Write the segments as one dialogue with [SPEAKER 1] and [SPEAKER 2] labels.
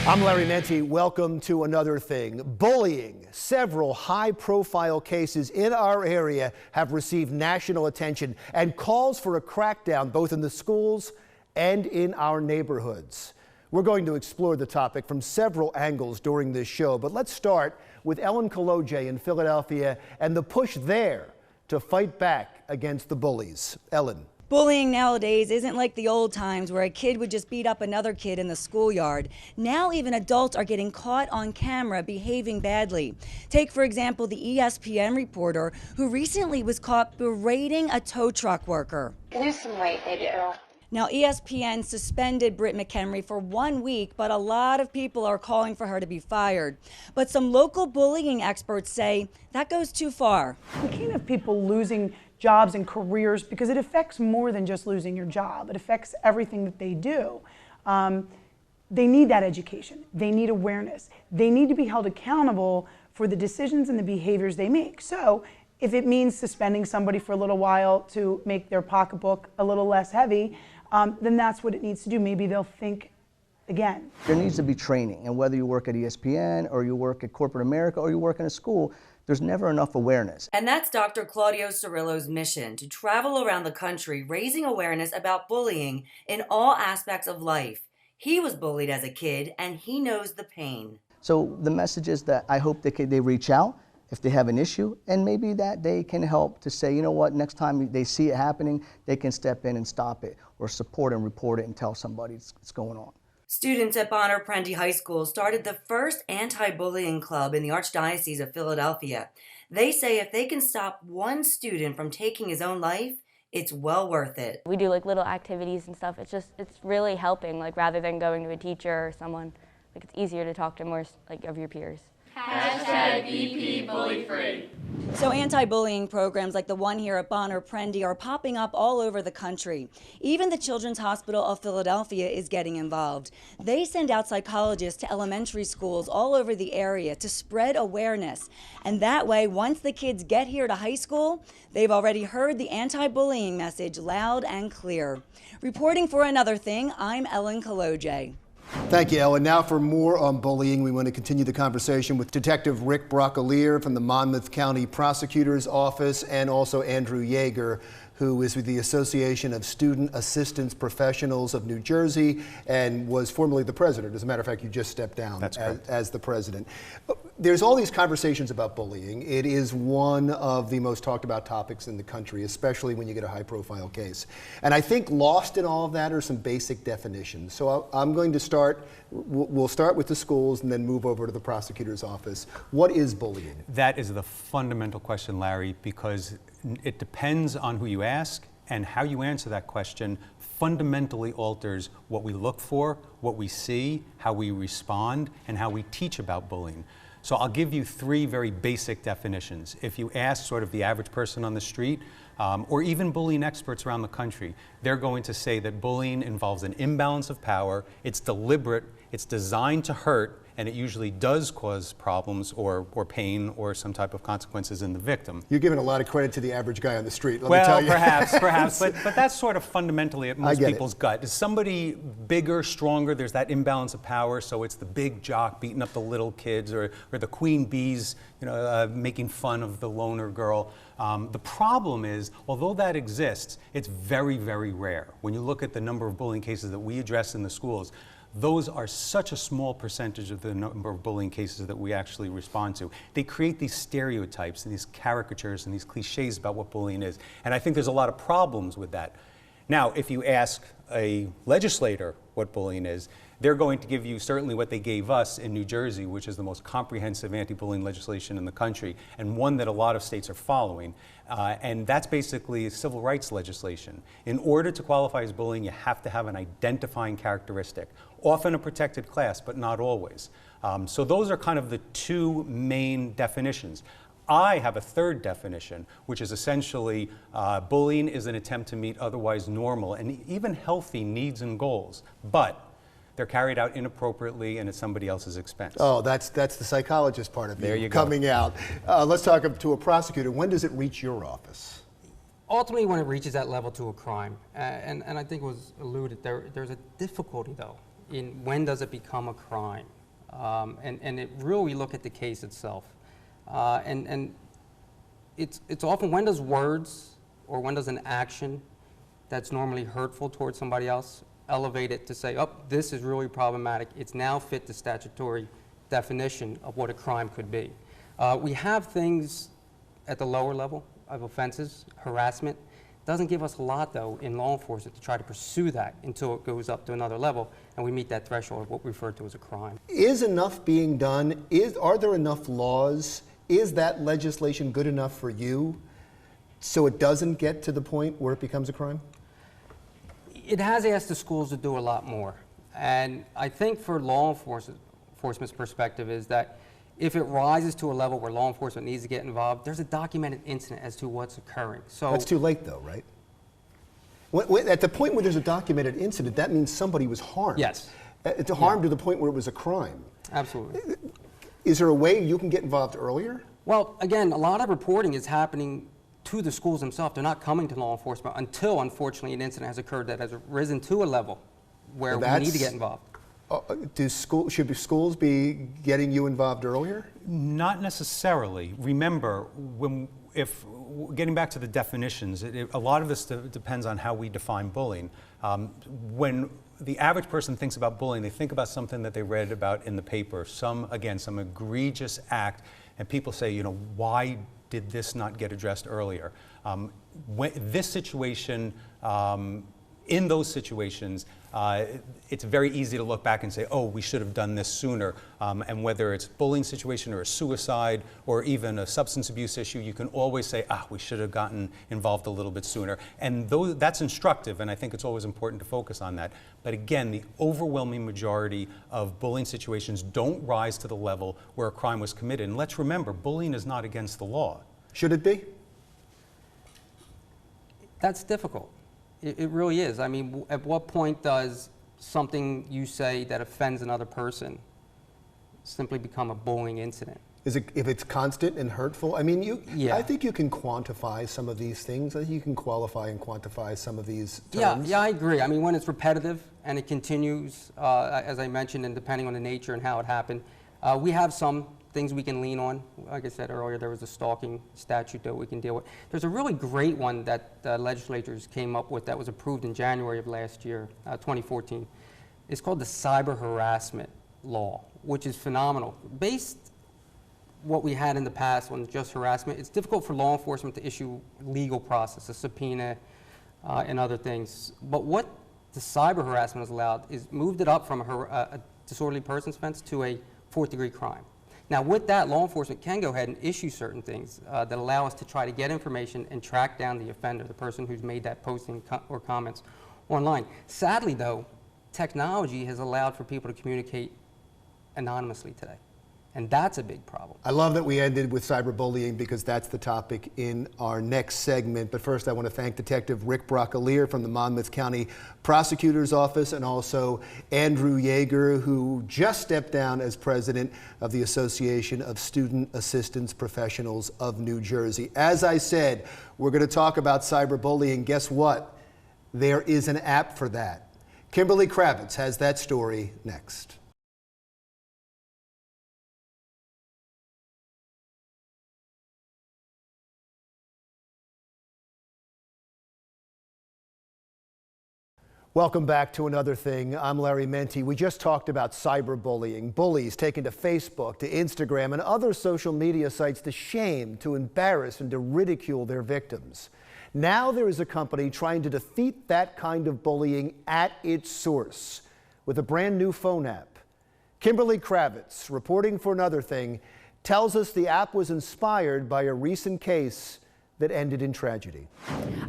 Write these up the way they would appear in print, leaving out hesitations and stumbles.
[SPEAKER 1] I'm Larry Mendte. Welcome to Another Thing. Bullying. Several high-profile cases in our area have received national attention and calls for a crackdown both in the schools and in our neighborhoods. We're going to explore the topic from several angles during this show, but let's start with Kolodziej in Philadelphia and the push there to fight back against the bullies. Ellen.
[SPEAKER 2] Bullying nowadays isn't like the old times where a kid would just beat up another kid in the schoolyard. Now even adults are getting caught on camera behaving badly. Take, for example, the ESPN reporter who recently was caught berating a tow truck worker.
[SPEAKER 3] Lose some weight, baby girl.
[SPEAKER 2] Now, ESPN suspended Britt McHenry for 1 week, but a lot of people are calling for her to be fired. But some local bullying experts say that goes too far.
[SPEAKER 4] We can't have people losing jobs and careers because it affects more than just losing your job. It affects everything that they do. They need that education. They need awareness. They need to be held accountable for the decisions and the behaviors they make. So if it means suspending somebody for a little while to make their pocketbook a little less heavy, then that's what it needs to do. Maybe they'll think again.
[SPEAKER 5] There needs to be training, and whether you work at ESPN or you work at corporate America or you work in a school, there's never enough awareness.
[SPEAKER 6] And that's Dr. Claudio Cirillo's mission, to travel around the country raising awareness about bullying in all aspects of life. He was bullied as a kid, and he knows the pain.
[SPEAKER 5] So the message is that I hope they reach out if they have an issue, and maybe that they can help to say, you know what, next time they see it happening, they can step in and stop it, or support and report it and tell somebody it's going on.
[SPEAKER 6] Students at Bonner Prendy High School started the first anti-bullying club in the Archdiocese of Philadelphia. They say if they can stop one student from taking his own life, it's well worth it.
[SPEAKER 7] We do like little activities and stuff. It's really helping, like rather than going to a teacher or someone, like it's easier to talk to more like of your peers.
[SPEAKER 8] #BP Bully Free.
[SPEAKER 2] So anti-bullying programs like the one here at Bonner Prendy are popping up all over the country. Even the Children's Hospital of Philadelphia is getting involved. They send out psychologists to elementary schools all over the area to spread awareness. And that way, once the kids get here to high school, they've already heard the anti-bullying message loud and clear. Reporting for Another Thing, I'm Kolodziej.
[SPEAKER 1] Thank you, Ellen. Now for more on bullying, we want to continue the conversation with Detective Rick Bruccilierre from the Monmouth County Prosecutor's Office and also Andrew Yeager, who is with the Association of Student Assistance Professionals of New Jersey and was formerly the president. As a matter of fact, you just stepped down as the president. There's all these conversations about bullying. It is one of the most talked about topics in the country, especially when you get a high-profile case. And I think lost in all of that are some basic definitions. So I'm going to start, we'll start with the schools and then move over to the prosecutor's office. What is bullying?
[SPEAKER 9] That is the fundamental question, Larry, because it depends on who you ask, and how you answer that question fundamentally alters what we look for, what we see, how we respond, and how we teach about bullying. So I'll give you three very basic definitions. If you ask sort of the average person on the street, or even bullying experts around the country, they're going to say that bullying involves an imbalance of power, it's deliberate, it's designed to hurt, and it usually does cause problems or pain or some type of consequences in the victim.
[SPEAKER 1] You're giving a lot of credit to the average guy on the street, let me tell you.
[SPEAKER 9] Perhaps, but that's sort of fundamentally at most people's gut. Is somebody bigger, stronger, there's that imbalance of power, so it's the big jock beating up the little kids, or the queen bees, making fun of the loner girl. The problem is, although that exists, it's very, very rare. When you look at the number of bullying cases that we address in the schools, those are such a small percentage of the number of bullying cases that we actually respond to. They create these stereotypes and these caricatures and these cliches about what bullying is. And I think there's a lot of problems with that. Now, if you ask a legislator what bullying is, they're going to give you certainly what they gave us in New Jersey, which is the most comprehensive anti-bullying legislation in the country, and one that a lot of states are following. And that's basically civil rights legislation. In order to qualify as bullying, you have to have an identifying characteristic, often a protected class, but not always. So those are kind of the two main definitions. I have a third definition, which is essentially bullying is an attempt to meet otherwise normal and even healthy needs and goals, but they're carried out inappropriately and at somebody else's expense.
[SPEAKER 1] Oh, that's the psychologist part of
[SPEAKER 9] you
[SPEAKER 1] coming out. Let's talk to a prosecutor. When does it reach your office?
[SPEAKER 8] Ultimately, when it reaches that level to a crime, and I think it was alluded, there's a difficulty though
[SPEAKER 3] in when does it become a crime. And it really look at the case itself. And it's often when does words or when does an action that's normally hurtful towards somebody else elevate it to say, oh, this is really problematic. It's now fit the statutory definition of what a crime could be. We have things at the lower level of offenses, harassment. Doesn't give us a lot, though, in law enforcement to try to pursue that until it goes up to another level and we meet that threshold of what we refer to as a crime.
[SPEAKER 1] Is enough being done? Are there enough laws? Is that legislation good enough for you so it doesn't get to the point where it becomes a crime?
[SPEAKER 3] It has asked the schools to do a lot more. And I think for law enforcement's perspective is that if it rises to a level where law enforcement needs to get involved, there's a documented incident as to what's occurring. So
[SPEAKER 1] that's too late, though, right? At the point where there's a documented incident, that means somebody was harmed.
[SPEAKER 3] Yes.
[SPEAKER 1] It's a harm to the point where it was a crime.
[SPEAKER 3] Absolutely.
[SPEAKER 1] Is there a way you can get involved earlier?
[SPEAKER 3] Well, again, a lot of reporting is happening to the schools themselves. They're not coming to law enforcement until, unfortunately, an incident has occurred that has risen to a level where we need to get involved.
[SPEAKER 1] Should schools be getting you involved earlier?
[SPEAKER 9] Not necessarily. Remember, getting back to the definitions, a lot of this depends on how we define bullying. When the average person thinks about bullying, they think about something that they read about in the paper, some egregious act, and people say, why did this not get addressed earlier? In those situations, it's very easy to look back and say, oh, we should have done this sooner. And whether it's a bullying situation or a suicide or even a substance abuse issue, you can always say, we should have gotten involved a little bit sooner. And that's instructive, and I think it's always important to focus on that. But again, the overwhelming majority of bullying situations don't rise to the level where a crime was committed. And let's remember, bullying is not against the law.
[SPEAKER 1] Should it be?
[SPEAKER 3] That's difficult. It really is. I mean, at what point does something you say that offends another person simply become a bullying incident?
[SPEAKER 1] If it's constant and hurtful? I mean, I think you can quantify some of these things. I think you can qualify and quantify some of these terms.
[SPEAKER 3] Yeah, I agree. I mean, when it's repetitive and it continues, as I mentioned, and depending on the nature and how it happened, we have some things we can lean on. Like I said earlier, there was a stalking statute that we can deal with. There's a really great one that the legislatures came up with that was approved in January of last year, 2014. It's called the Cyber Harassment Law, which is phenomenal. Based what we had in the past on just harassment, it's difficult for law enforcement to issue legal process, a subpoena, and other things. But what the cyber harassment has allowed is moved it up from a disorderly persons offense to a fourth-degree crime. Now, with that, law enforcement can go ahead and issue certain things that allow us to try to get information and track down the offender, the person who's made that posting or comments online. Sadly, though, technology has allowed for people to communicate anonymously today. And that's a big problem.
[SPEAKER 1] I love that we ended with cyberbullying because that's the topic in our next segment. But first, I want to thank Detective Rick Bruccilierre from the Monmouth County Prosecutor's Office and also Andrew Yeager, who just stepped down as president of the Association of Student Assistance Professionals of New Jersey. As I said, we're going to talk about cyberbullying. Guess what? There is an app for that. Kimberly Kravitz has that story next. Welcome back to Another Thing. I'm Larry Mendte. We just talked about cyberbullying, bullies taking to Facebook, to Instagram, and other social media sites to shame, to embarrass, and to ridicule their victims. Now there is a company trying to defeat that kind of bullying at its source with a brand new phone app. Kimberly Kravitz, reporting for Another Thing, tells us the app was inspired by a recent case that ended in tragedy.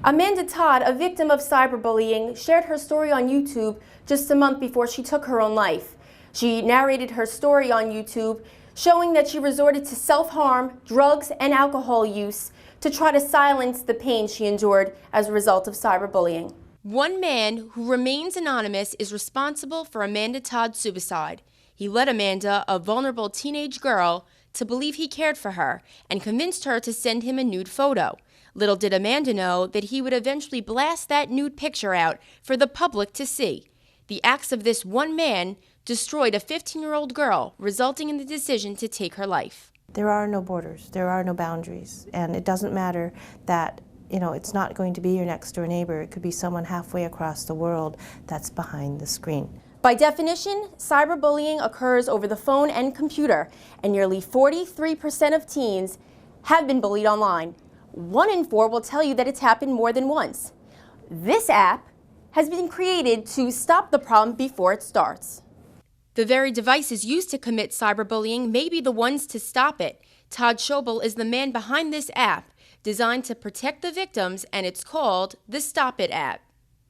[SPEAKER 10] Amanda Todd, a victim of cyberbullying, shared her story on YouTube just a month before she took her own life. She narrated her story on YouTube, showing that she resorted to self-harm, drugs, and alcohol use to try to silence the pain she endured as a result of cyberbullying.
[SPEAKER 11] One man who remains anonymous is responsible for Amanda Todd's suicide. He led Amanda, a vulnerable teenage girl, to believe he cared for her and convinced her to send him a nude photo. Little did Amanda know that he would eventually blast that nude picture out for the public to see. The acts of this one man destroyed a 15-year-old girl, resulting in the decision to take her life.
[SPEAKER 12] There are no borders, there are no boundaries, and it doesn't matter that, you know, it's not going to be your next door neighbor. It could be someone halfway across the world that's behind the screen.
[SPEAKER 10] By definition, cyberbullying occurs over the phone and computer, and nearly 43% of teens have been bullied online. 1 in 4 will tell you that it's happened more than once. This app has been created to stop the problem before it starts.
[SPEAKER 11] The very devices used to commit cyberbullying may be the ones to stop it. Todd Schobel is the man behind this app, designed to protect the victims, and it's called the Stop It app.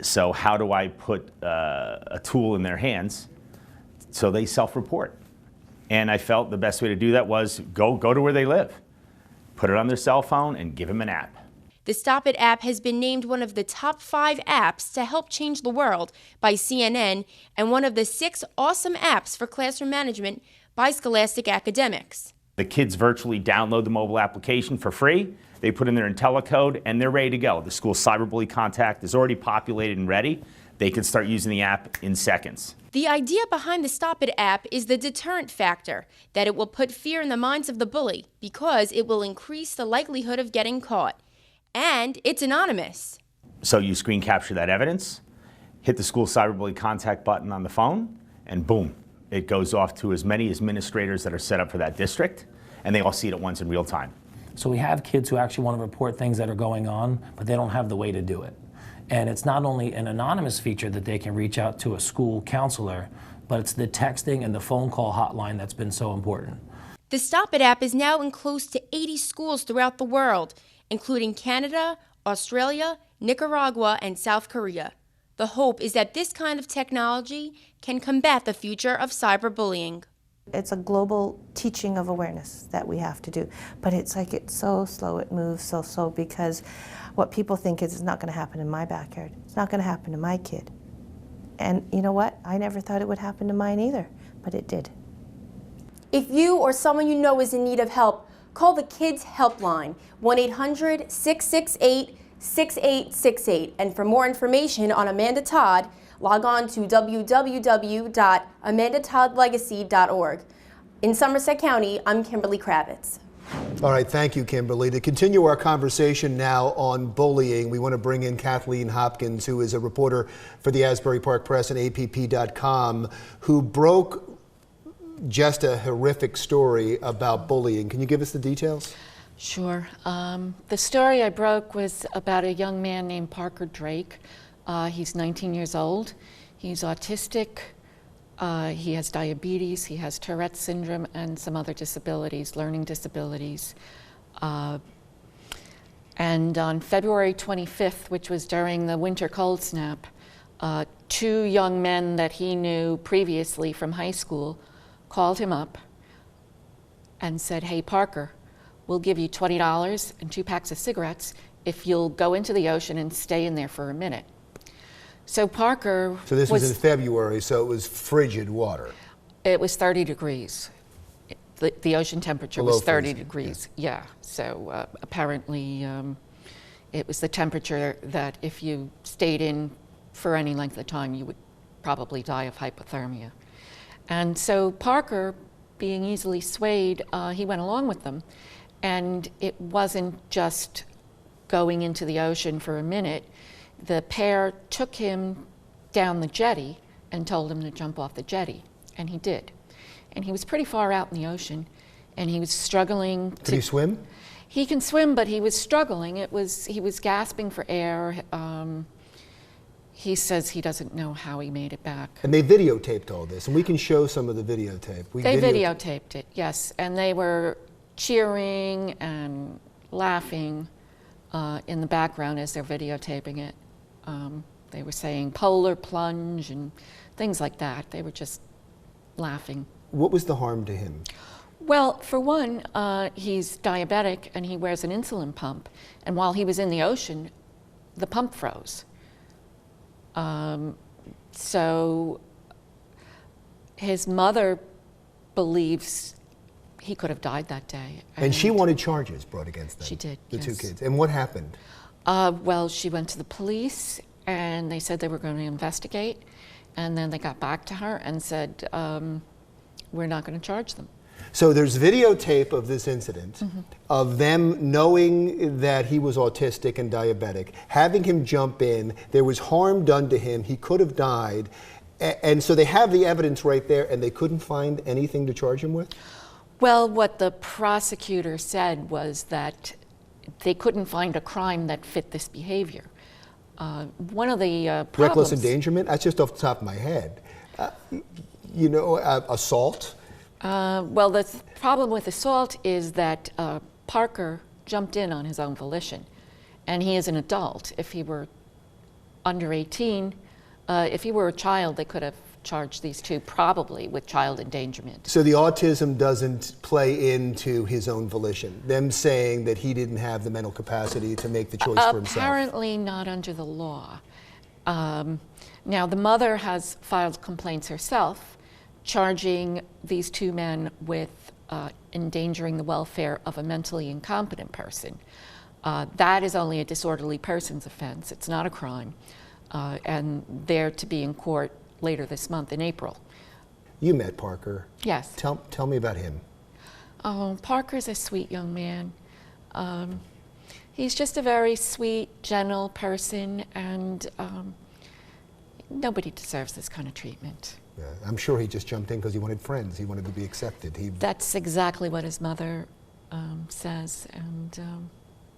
[SPEAKER 13] So how do I put a tool in their hands so they self-report? And I felt the best way to do that was go to where they live, put it on their cell phone, and give them an app.
[SPEAKER 11] The Stop It app has been named one of the top 5 apps to help change the world by CNN and one of the 6 awesome apps for classroom management by Scholastic Academics.
[SPEAKER 13] The kids virtually download the mobile application for free. They put in their IntelliCode and they're ready to go. The school cyberbully contact is already populated and ready. They can start using the app in seconds.
[SPEAKER 11] The idea behind the Stop It app is the deterrent factor, that it will put fear in the minds of the bully because it will increase the likelihood of getting caught. And it's anonymous.
[SPEAKER 13] So you screen capture that evidence, hit the school cyberbully contact button on the phone, and boom, it goes off to as many administrators that are set up for that district, and they all see it at once in real time.
[SPEAKER 14] So we have kids who actually want to report things that are going on, but they don't have the way to do it. And it's not only an anonymous feature that they can reach out to a school counselor, but it's the texting and the phone call hotline that's been so important.
[SPEAKER 11] The Stop It app is now in close to 80 schools throughout the world, including Canada, Australia, Nicaragua, and South Korea. The hope is that this kind of technology can combat the future of cyberbullying.
[SPEAKER 12] It's a global teaching of awareness that we have to do, but it's like it's so slow, it moves so slow, because what people think is it's not going to happen in my backyard. It's not going to happen to my kid. And you know what? I never thought it would happen to mine either, but it did.
[SPEAKER 10] If you or someone you know is in need of help, call the Kids Helpline, 1-800-668-6868. And for more information on Amanda Todd, log on to www.amandatoddlegacy.org. In Somerset County, I'm Kimberly Kravitz.
[SPEAKER 1] All right, thank you, Kimberly. To continue our conversation now on bullying, we want to bring in Kathleen Hopkins, who is a reporter for the Asbury Park Press and APP.com, who broke just a horrific story about bullying. Can you give us the details?
[SPEAKER 15] Sure. The story I broke was about a young man named Parker Drake. He's 19 years old. He's autistic. He has diabetes. He has Tourette's syndrome and some other disabilities, learning disabilities. And on February 25th, which was during the winter cold snap, 2 young men that he knew previously from high school called him up and said, "Hey, Parker, we'll give you $20 and 2 packs of cigarettes if you'll go into the ocean and stay in there for a minute." So Parker
[SPEAKER 1] So this was in February, so it was frigid water.
[SPEAKER 15] It was 30 degrees. The ocean temperature
[SPEAKER 1] Below
[SPEAKER 15] was 30
[SPEAKER 1] freezing,
[SPEAKER 15] degrees, yeah. So apparently it was the temperature that if you stayed in for any length of time, you would probably die of hypothermia. And so Parker, being easily swayed, he went along with them. And it wasn't just going into the ocean for a minute. The pair took him down the jetty and told him to jump off the jetty, and he did. And he was pretty far out in the ocean, and he was struggling to...
[SPEAKER 1] Could he swim?
[SPEAKER 15] He can swim, but he was struggling. He was gasping for air. He says he doesn't know how he made it back.
[SPEAKER 1] And they videotaped all this, and we can show some of the videotape.
[SPEAKER 15] They videotaped it, yes, and they were cheering and laughing in the background as they're videotaping it. They were saying polar plunge and things like that. They were just laughing.
[SPEAKER 1] What was the harm to him?
[SPEAKER 15] Well, for one, he's diabetic and he wears an insulin pump. And while he was in the ocean, the pump froze. So his mother believes he could have died that day.
[SPEAKER 1] And she wanted charges brought against them.
[SPEAKER 15] She did,
[SPEAKER 1] The
[SPEAKER 15] yes.
[SPEAKER 1] 2 kids. And what happened?
[SPEAKER 15] Well, she went to the police and they said they were going to investigate. And then they got back to her and said, we're not going to charge them.
[SPEAKER 1] So there's videotape of this incident, of them knowing that he was autistic and diabetic, having him jump in, there was harm done to him, he could have died, and so they have the evidence right there, and they couldn't find anything to charge him with?
[SPEAKER 15] Well, what the prosecutor said was that they couldn't find a crime that fit this behavior. One of the problems...
[SPEAKER 1] Reckless endangerment? That's just off the top of my head. Assault?
[SPEAKER 15] Well, the problem with assault is that Parker jumped in on his own volition, and he is an adult. If he were under 18, if he were a child, they could have charged these two probably with child endangerment.
[SPEAKER 1] So the autism doesn't play into his own volition, them saying that he didn't have the mental capacity to make the choice for himself?
[SPEAKER 15] Apparently not under the law. Now, the mother has filed complaints herself, charging these two men with endangering the welfare of a mentally incompetent person. That is only a disorderly person's offense. It's not a crime. And they're to be in court later this month in April.
[SPEAKER 1] You met Parker.
[SPEAKER 15] Yes.
[SPEAKER 1] Tell me about him.
[SPEAKER 15] Oh, Parker's a sweet young man. He's just a very sweet, gentle person, and nobody deserves this kind of treatment.
[SPEAKER 1] Yeah, I'm sure he just jumped in because he wanted friends. He wanted to be accepted.
[SPEAKER 15] That's exactly what his mother says. And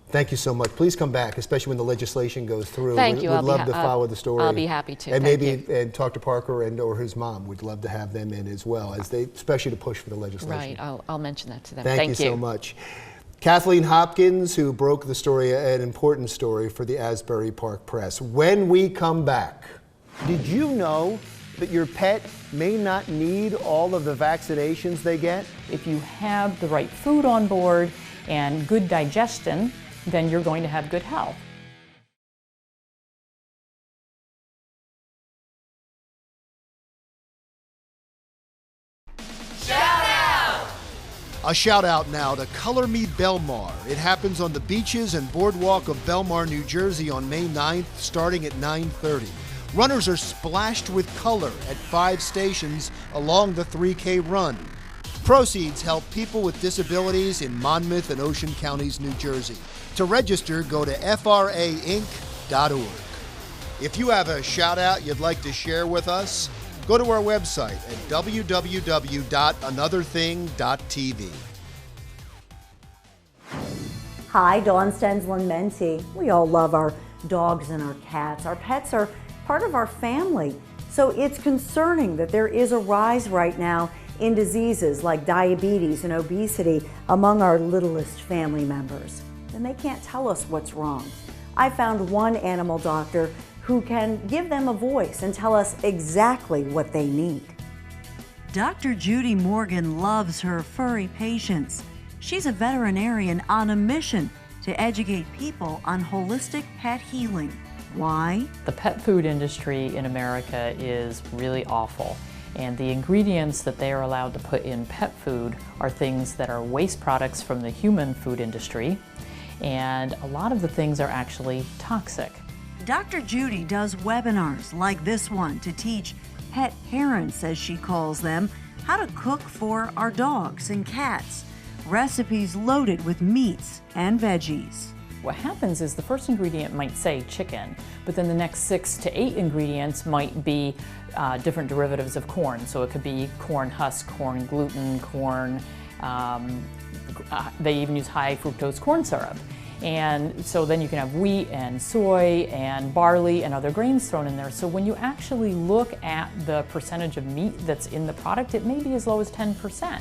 [SPEAKER 1] thank you so much. Please come back, especially when the legislation goes through.
[SPEAKER 15] Thank you.
[SPEAKER 1] We'd love to follow the story.
[SPEAKER 15] I'll be happy to.
[SPEAKER 1] And
[SPEAKER 15] Thank
[SPEAKER 1] maybe
[SPEAKER 15] you.
[SPEAKER 1] and talk to Parker or his mom. We'd love to have them in as well, especially to push for the legislation.
[SPEAKER 15] Right. I'll mention that to them.
[SPEAKER 1] Thank you so much. Kathleen Hopkins, who broke the story, an important story for the Asbury Park Press. When we come back, did you know that your pet may not need all of the vaccinations they get?
[SPEAKER 16] If you have the right food on board and good digestion, then you're going to have good health.
[SPEAKER 1] A shout out now to Color Me Belmar. It happens on the beaches and boardwalk of Belmar, New Jersey on May 9th, starting at 9:30. Runners are splashed with color at 5 stations along the 3K run. Proceeds help people with disabilities in Monmouth and Ocean Counties, New Jersey. To register, go to frainc.org. If you have a shout out you'd like to share with us, go to our website at www.anotherthing.tv.
[SPEAKER 17] Hi, Dawn Stensland Mendte. We all love our dogs and our cats. Our pets are part of our family. So it's concerning that there is a rise right now in diseases like diabetes and obesity among our littlest family members. And they can't tell us what's wrong. I found one animal doctor who can give them a voice and tell us exactly what they need.
[SPEAKER 18] Dr. Judy Morgan loves her furry patients. She's a veterinarian on a mission to educate people on holistic pet healing. Why?
[SPEAKER 16] The pet food industry in America is really awful, and the ingredients that they are allowed to put in pet food are things that are waste products from the human food industry, and a lot of the things are actually toxic.
[SPEAKER 18] Dr. Judy does webinars like this one to teach pet parents, as she calls them, how to cook for our dogs and cats. Recipes loaded with meats and veggies.
[SPEAKER 16] What happens is the first ingredient might say chicken, but then the next 6 to 8 ingredients might be different derivatives of corn. So it could be corn husk, corn gluten, corn, they even use high fructose corn syrup. And so then you can have wheat and soy and barley and other grains thrown in there. So when you actually look at the percentage of meat that's in the product, it may be as low as 10%.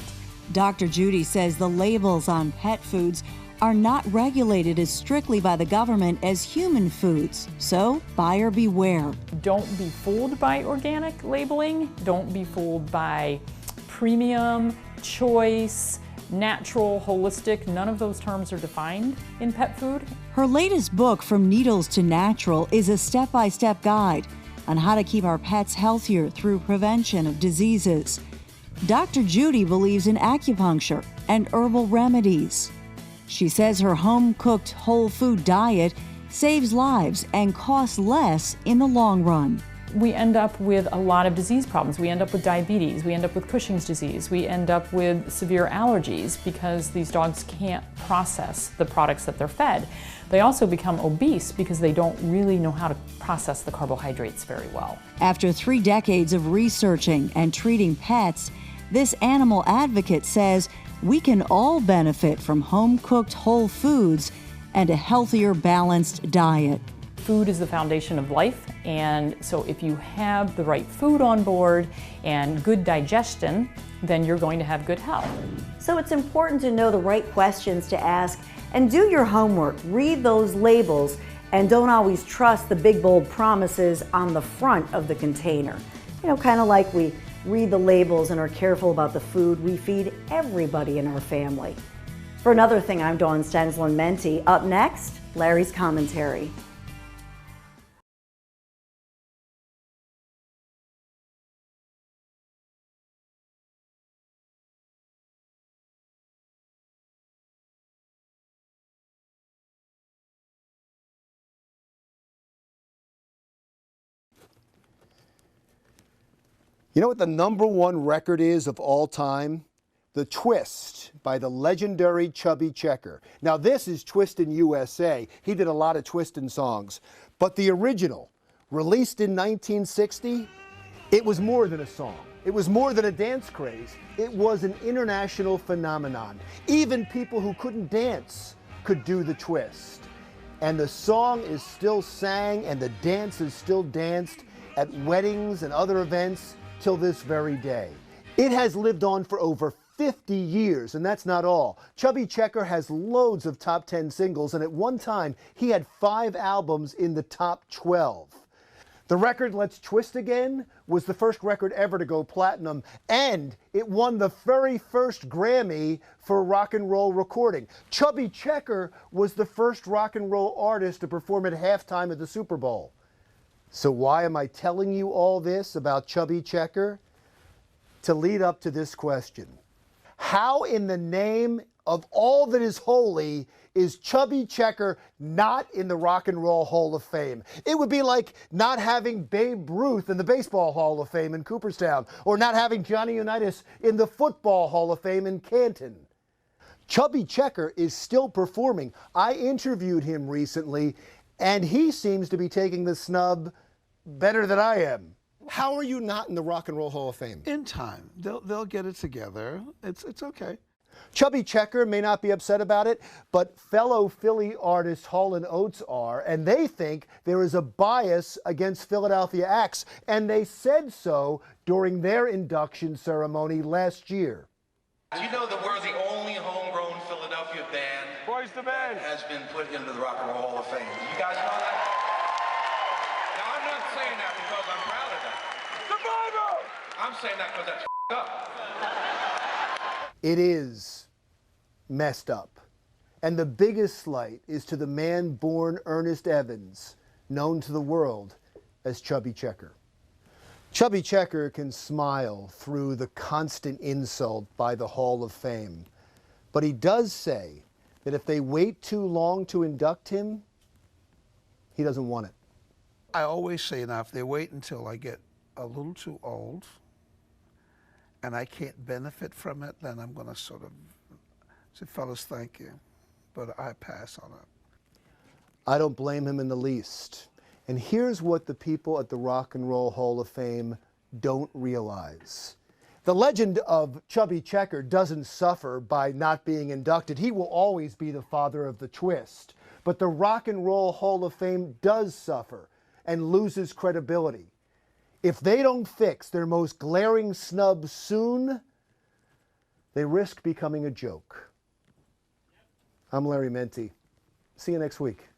[SPEAKER 18] Dr. Judy says the labels on pet foods are not regulated as strictly by the government as human foods. So buyer beware.
[SPEAKER 16] Don't be fooled by organic labeling. Don't be fooled by premium, choice, natural, holistic. None of those terms are defined in pet food.
[SPEAKER 18] Her latest book, From Needles to Natural, is a step-by-step guide on how to keep our pets healthier through prevention of diseases. Dr. Judy believes in acupuncture and herbal remedies. She says her home-cooked whole food diet saves lives and costs less in the long run.
[SPEAKER 16] we end up with a lot of disease problems. We end up with diabetes, we end up with Cushing's disease, we end up with severe allergies because these dogs can't process the products that they're fed. They also become obese because they don't really know how to process the carbohydrates very well.
[SPEAKER 18] After 3 decades of researching and treating pets, this animal advocate says we can all benefit from home-cooked whole foods and a healthier, balanced diet.
[SPEAKER 16] Food is the foundation of life, and so if you have the right food on board and good digestion, then you're going to have good health.
[SPEAKER 17] So it's important to know the right questions to ask and do your homework. Read those labels and don't always trust the big bold promises on the front of the container. You know, kind of like we read the labels and are careful about the food we feed everybody in our family. For Another Thing, I'm Dawn Stensland Mendte. Up next, Larry's commentary.
[SPEAKER 1] You know what the #1 record is of all time? The Twist by the legendary Chubby Checker. Now this is Twistin' USA. He did a lot of Twistin' songs. But the original, released in 1960, it was more than a song. It was more than a dance craze. It was an international phenomenon. Even people who couldn't dance could do the twist. And the song is still sang and the dance is still danced at weddings and other events till this very day. It has lived on for over 50 years, and that's not all. Chubby Checker has loads of top 10 singles, and at one time, he had 5 albums in the top 12. The record, Let's Twist Again, was the first record ever to go platinum, and it won the very first Grammy for rock and roll recording. Chubby Checker was the first rock and roll artist to perform at halftime at the Super Bowl. So why am I telling you all this about Chubby Checker? To lead up to this question. How in the name of all that is holy is Chubby Checker not in the Rock and Roll Hall of Fame? It would be like not having Babe Ruth in the Baseball Hall of Fame in Cooperstown, or not having Johnny Unitas in the Football Hall of Fame in Canton. Chubby Checker is still performing. I interviewed him recently, and he seems to be taking the snub better than I am. How are you not in the Rock and Roll Hall of Fame?
[SPEAKER 19] In time. They'll get it together. It's okay.
[SPEAKER 1] Chubby Checker may not be upset about it, but fellow Philly artists Hall & Oates are, and they think there is a bias against Philadelphia acts, and they said so during their induction ceremony last year.
[SPEAKER 20] Do you know that we're the only homegrown Philadelphia band that has been put into the Rock and Roll Hall of Fame? Do you guys know that? Now, I'm not saying that because I'm proud of that. Survivor! I'm saying that because that's up.
[SPEAKER 1] It is messed up. And the biggest slight is to the man born Ernest Evans, known to the world as Chubby Checker. Chubby Checker can smile through the constant insult by the Hall of Fame, but he does say that if they wait too long to induct him, he doesn't want it.
[SPEAKER 19] I always say now, if they wait until I get a little too old and I can't benefit from it, then I'm going to sort of say, fellas, thank you, but I pass on it.
[SPEAKER 1] I don't blame him in the least. And here's what the people at the Rock and Roll Hall of Fame don't realize. The legend of Chubby Checker doesn't suffer by not being inducted. He will always be the father of the twist. But the Rock and Roll Hall of Fame does suffer and loses credibility. If they don't fix their most glaring snub soon, they risk becoming a joke. I'm Larry Mendte. See you next week.